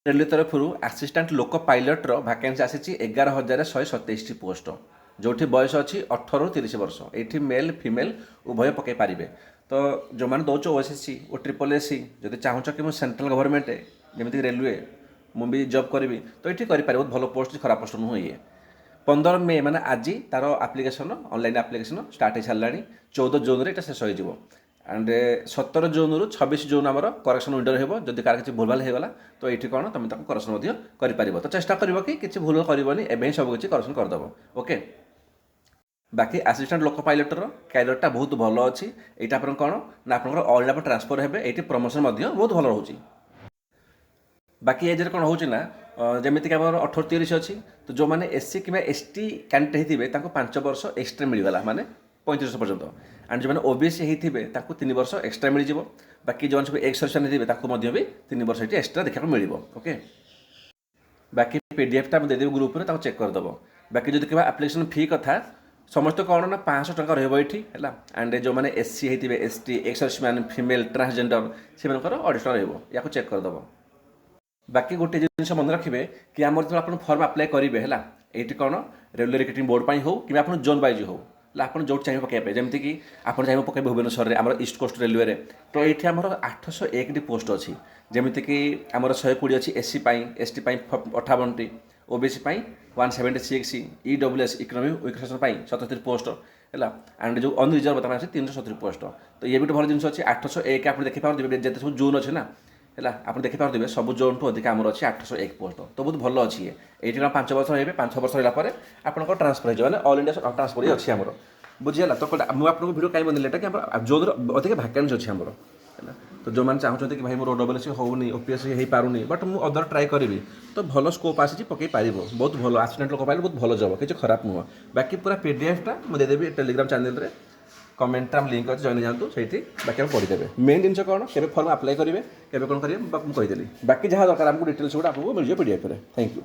Railway तरफ assistant लोक पायलटर vacancy आसी 11,127 पोस्ट जो बयस अच्छी 18 ରୁ 30 वर्ष ये मेल फिमेल उभय पकई पारे। तो जो मैंने दौच ओएसएससी और ट्रिपल एससी जब चाहूँ कि मुझे सेंट्रल गवर्नमेंट जमीक रेलवे मुझे जॉब करी तो ये कर बहुत भल पोस्ट खराब पोस्ट नुह ये 15 मे मैंने आज तार आप्लिकेसन ऑनलाइन आप्लिकेसन स्टार्ट हो सारा 14 जून में शेष हो एंड 17 जून ରୁ 26 जून आम करेक्शन विंडो रहा जब कार किसी भूलभाल होगा तो ये कौन तुम करेक्शन कर तो चेष्टा कर कि किसी भूल करनी एवं सब किसी करेक्शन करदेव ओके। बाकी आसीस्टाट लोक पायलटर कैरियरटा बहुत भल अच्छी यहाँ आप कौन ना आप ऑल इंडिया ट्रांसफर हे ये प्रमोशन बहुत भल रोचे। बाकी एज कौन होना जमीक आम 18-30 अच्छी तो जो मैंने एससी कि एसटी कैंडिडेट होते 5 वर्ष एक्सट्रा मिलगला माने 35 वर्ष पर्यंत एंड जो मैंने ओबीसी होते 3 वर्ष एक्सट्रा मिल जाव। बाकी जो सब एक्स सर्विस होते भी 3 वर्ष ये एक्सट्रा देखा मिल ओके। बाकी पीडीएफटा देदेवी ग्रुप में चेक करदेव। बाकी जो देखा आप्लिकेसन फी कथा समस्त कौन ना 500 टका रही है एंड जो मैंने एससी होते ST ex service man female transgender से ऑडिशनल रहा चेक करदेव। बाकी गोटे जिन मन रखिए कि आम जो आप फर्म आप्लाय करेंगे है ये कौन रेलवे रिक्रुटिंग बोर्ड पर हो कि आप जोन वाइज हो आप जो चाहिए पकड़ जमीक कि आप चाहिए पकड़ भुवनेश्वर में आम ईस्ट कोस्ट रेलवे तो ये आम 801 पोस्ट अच्छी जमीक कि आम 120 अच्छी SC ST 58 OBC 176 EWS economic week section 77 post है एंड जो अनरिजर्व बर्तमान अच्छे 370 पोस्ट तो ये भी भल जिन अच्छी 801 आप देखिए जिते सब जोन अच्छे ना है आप देखिए सब जोन ठूँ अधिक आमर अच्छी 801 पोस्ट तो बहुत भल अच्छी ये 5 वर्ष रही 5 वर्ष रहा आप ट्रांसफर हो ऑल इंडिया ट्रांसफर ही अच्छी आमर बुझीगला। तो मुझे आपको वीडियो कहीं बनले कि जो अधिक भैकेन्सी अच्छी आमर है तो जो मैंने चाहते कि भाई मोर डब्ल्यूएससी होनी ओपीएससी हो पारूनी बट मुझे अदर ट्राए करी तो भल स्कोप आसी पकई पार बहुत भल आसिस्टेंट लोक पाइले बहुत भल जब किसी खराब नुह। बाकी पूरा पीडीएफटा मुझे देदेवी टेलीग्राम चैनल में कमेंट लिंक अच्छे जॉइन जातु से बाकी आप पढ़ीदेवे मेन जिन कौन के फर्म आप्लाय करेंगे कौन करेंगे मुझे कहीदेली बाकी जहाँ दरकार आपको डिटेल्स गुड़ा आपको मिल जाए पीडीएफ। Thank you.